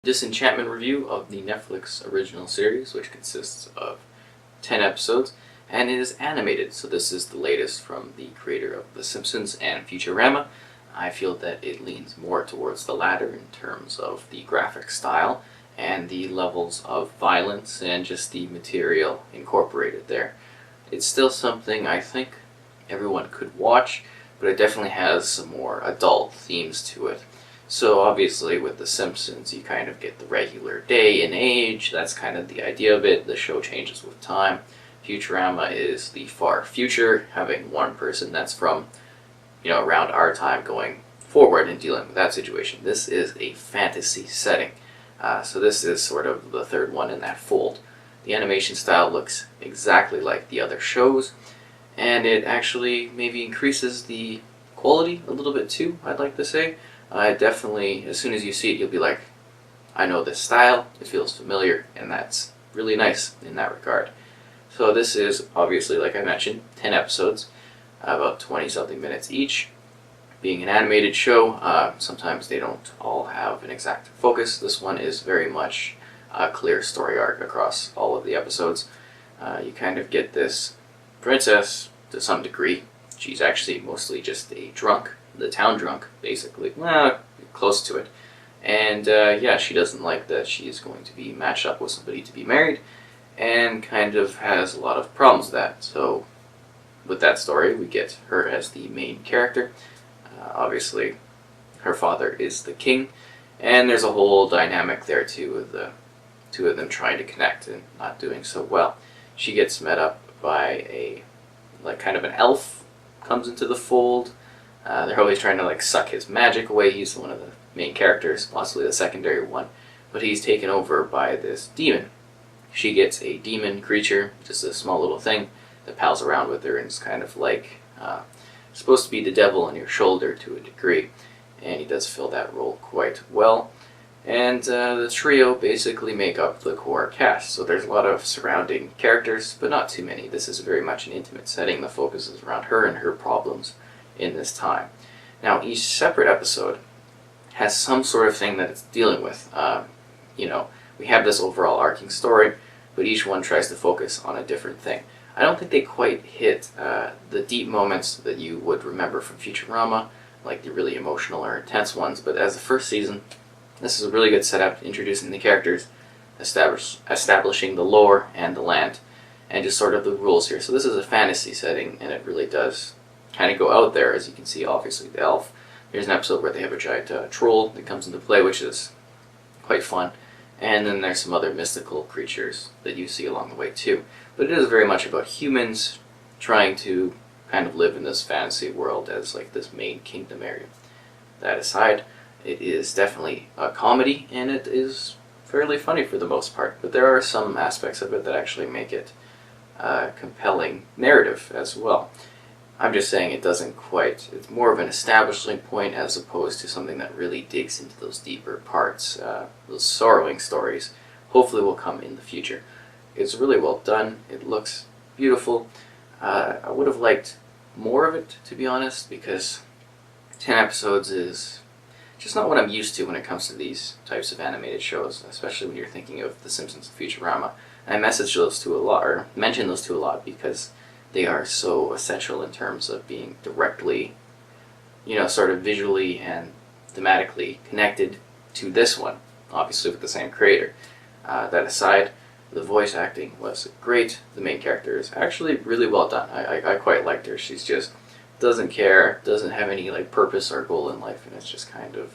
Disenchantment review of the Netflix original series, which consists of 10 episodes, and it is animated, so this is the latest from the creator of The Simpsons and Futurama. I feel that it leans more towards the latter in terms of the graphic style and the levels of violence and just the material incorporated there. It's still something I think everyone could watch, but it definitely has some more adult themes to it. So obviously with The Simpsons you kind of get the regular day and age, that's kind of the idea of it. The show changes with time. Futurama is the far future, having one person that's from, around our time going forward and dealing with that situation. This is a fantasy setting. So this is sort of the third one in that fold. The animation style looks exactly like the other shows, and it actually maybe increases the quality a little bit too, I'd like to say. Definitely, as soon as you see it, you'll be like, I know this style, it feels familiar, and that's really nice in that regard. So this is, obviously, like I mentioned, 10 episodes, about 20-something minutes each. Being an animated show, sometimes they don't all have an exact focus. This one is very much a clear story arc across all of the episodes. You kind of get this princess, to some degree. She's actually mostly just a drunk. The town drunk, basically. Well, close to it. And yeah, she doesn't like that she's going to be matched up with somebody to be married, and kind of has a lot of problems with that. So with that story, we get her as the main character. Obviously, her father is the king, and there's a whole dynamic there too, with the two of them trying to connect and not doing so well. She gets met up by kind of an elf, comes into the fold. They're always trying to suck his magic away. He's one of the main characters, possibly the secondary one, but he's taken over by this demon. She gets a demon creature, just a small little thing that pals around with her and is kind of supposed to be the devil on your shoulder to a degree, and he does fill that role quite well. And the trio basically make up the core cast, so there's a lot of surrounding characters, but not too many. This is very much an intimate setting. The focus is around her and her problems in this time. Now, each separate episode has some sort of thing that it's dealing with. We have this overall arcing story, but each one tries to focus on a different thing. I don't think they quite hit the deep moments that you would remember from Futurama, like the really emotional or intense ones, but as the first season, this is a really good setup, introducing the characters, establishing the lore and the land, and just sort of the rules here. So this is a fantasy setting, and it really does kind of go out there. As you can see, obviously the elf. There's an episode where they have a giant troll that comes into play, which is quite fun. And then there's some other mystical creatures that you see along the way too. But it is very much about humans trying to kind of live in this fantasy world as this main kingdom area. That aside, it is definitely a comedy, and it is fairly funny for the most part. But there are some aspects of it that actually make it a compelling narrative as well. I'm just saying it doesn't quite, it's more of an establishing point as opposed to something that really digs into those deeper parts. Those sorrowing stories hopefully will come in the future. It's really well done, it looks beautiful. I would have liked more of it, to be honest, because 10 episodes is just not what I'm used to when it comes to these types of animated shows, especially when you're thinking of The Simpsons and Futurama. And I mention those two a lot because they are so essential in terms of being directly, sort of visually and thematically connected to this one, obviously with the same creator. That aside, the voice acting was great. The main character is actually really well done. I quite liked her. She's just doesn't care, doesn't have any purpose or goal in life, and it's just kind of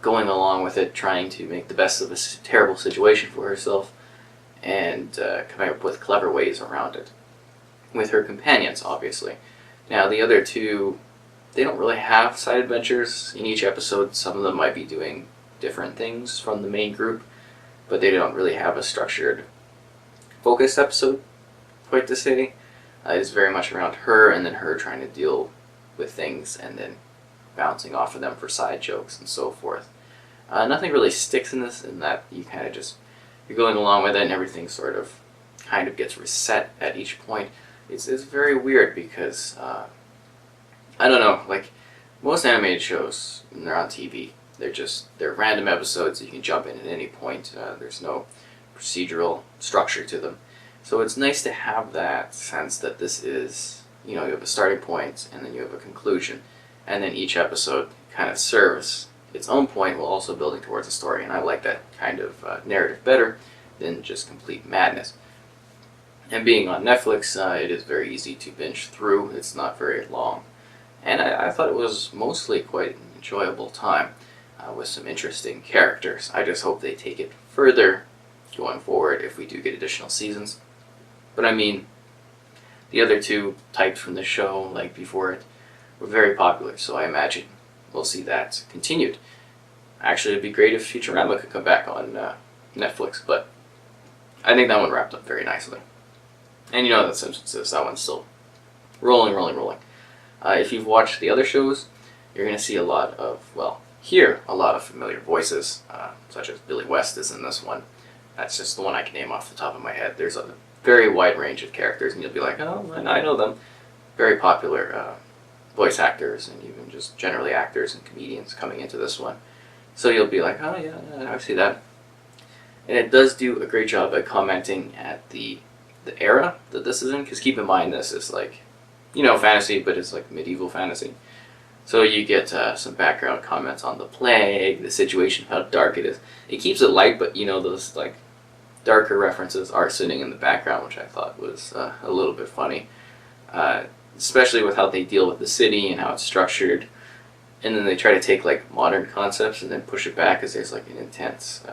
going along with it, trying to make the best of a terrible situation for herself, and coming up with clever ways around it. With her companions, obviously. Now, the other two, they don't really have side adventures in each episode. Some of them might be doing different things from the main group, but they don't really have a structured, focused episode, quite to say. It is very much around her, and then her trying to deal with things, and then bouncing off of them for side jokes and so forth. Nothing really sticks in this, in that you kind of just, you're going along with it, and everything sort of kind of gets reset at each point. It's very weird because, I don't know, most animated shows, when they're on TV, They're random episodes. You can jump in at any point. There's no procedural structure to them. So it's nice to have that sense that this is, you have a starting point and then you have a conclusion. And then each episode kind of serves its own point while also building towards a story. And I like that kind of narrative better than just complete madness. And being on Netflix, it is very easy to binge through. It's not very long. And I thought it was mostly quite an enjoyable time with some interesting characters. I just hope they take it further going forward if we do get additional seasons. But I mean, the other two typed from the show, like before it, were very popular, so I imagine we'll see that continued. Actually, it'd be great if Futurama could come back on Netflix, but I think that one wrapped up very nicely. And you know that Simpsons is, that one's still rolling. If you've watched the other shows, you're going to see hear a lot of familiar voices, such as Billy West is in this one. That's just the one I can name off the top of my head. There's a very wide range of characters, and you'll be like, oh, I know them. Very popular voice actors, and even just generally actors and comedians coming into this one. So you'll be like, oh yeah, I see that. And it does do a great job at commenting at the era that this is in, because keep in mind this is like, fantasy, but it's like medieval fantasy. So you get some background comments on the plague, the situation, how dark it is. It keeps it light, but those like darker references are sitting in the background, which I thought was a little bit funny. Especially with how they deal with the city and how it's structured. And then they try to take like modern concepts and then push it back, because there's like an intense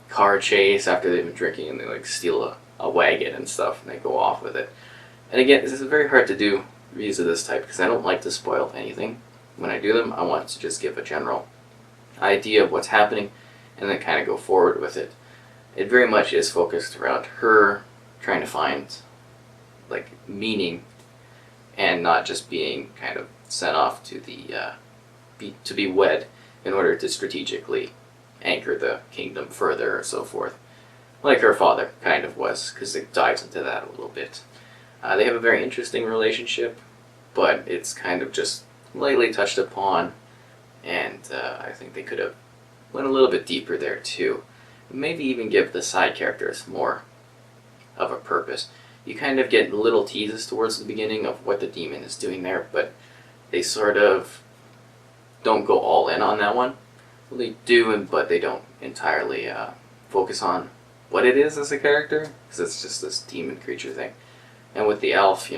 car chase after they've been drinking, and they like steal a wagon and stuff, and they go off with it. And again, this is very hard to do reviews of this type, because I don't like to spoil anything. When I do them, I want to just give a general idea of what's happening and then kind of go forward with it. It very much is focused around her trying to find like meaning and not just being kind of sent off to to be wed in order to strategically anchor the kingdom further or so forth, like her father kind of was, because it dives into that a little bit. They have a very interesting relationship, but it's kind of just lightly touched upon, and I think they could have went a little bit deeper there too. Maybe even give the side characters more of a purpose. You kind of get little teases towards the beginning of what the demon is doing there, but they sort of don't go all in on that one. Well, they do, but they don't entirely focus on what it is as a character, because it's just this demon creature thing. And with the elf,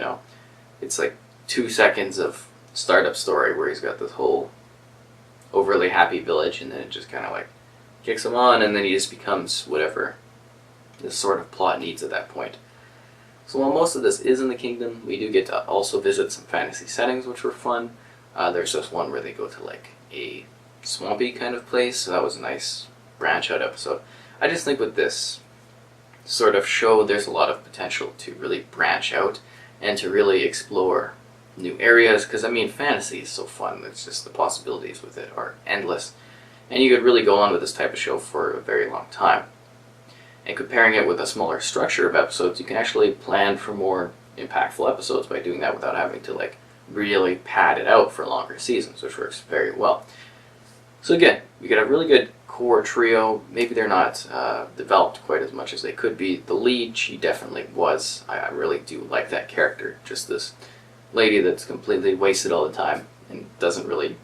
it's like 2 seconds of startup story where he's got this whole overly happy village, and then it just kind of like kicks him on, and then he just becomes whatever this sort of plot needs at that point. So while most of this is in the kingdom, we do get to also visit some fantasy settings, which were fun. There's just one where they go to like a swampy kind of place, so that was a nice branch out episode. I just think with this sort of show, there's a lot of potential to really branch out and to really explore new areas, because fantasy is so fun. It's just the possibilities with it are endless, and you could really go on with this type of show for a very long time. And comparing it with a smaller structure of episodes, you can actually plan for more impactful episodes by doing that without having to like really pad it out for longer seasons, which works very well. So again, we get a really good core trio. Maybe they're not developed quite as much as they could be. The lead, she definitely was. I really do like that character. Just this lady that's completely wasted all the time and doesn't really...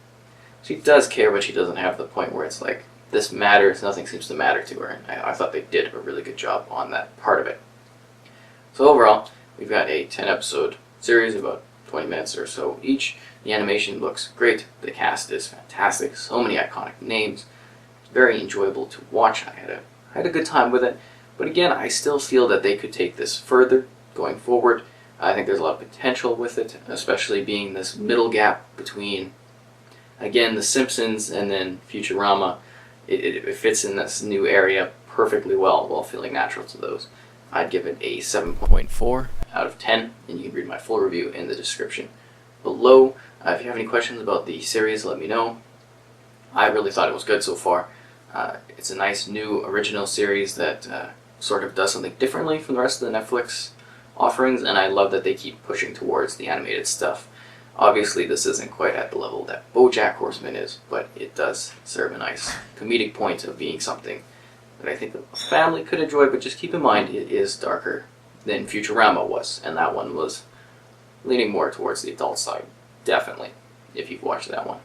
She does care, but she doesn't have the point where it's like, this matters, nothing seems to matter to her. And I thought they did a really good job on that part of it. So overall, we've got a 10-episode series, about 20 minutes or so each. The animation looks great. The cast is fantastic. So many iconic names. It's very enjoyable to watch. I had a good time with it. But again, I still feel that they could take this further going forward. I think there's a lot of potential with it, especially being this middle gap between, again, The Simpsons and then Futurama. It fits in this new area perfectly well while feeling natural to those. I'd give it a 7.4 out of 10, and you can read my full review in the description below. If you have any questions about the series, let me know. I really thought it was good so far. It's a nice new original series that sort of does something differently from the rest of the Netflix offerings, and I love that they keep pushing towards the animated stuff. Obviously, this isn't quite at the level that BoJack Horseman is, but it does serve a nice comedic point of being something that I think a family could enjoy, but just keep in mind it is darker than Futurama was, and that one was leaning more towards the adult side, definitely, if you've watched that one.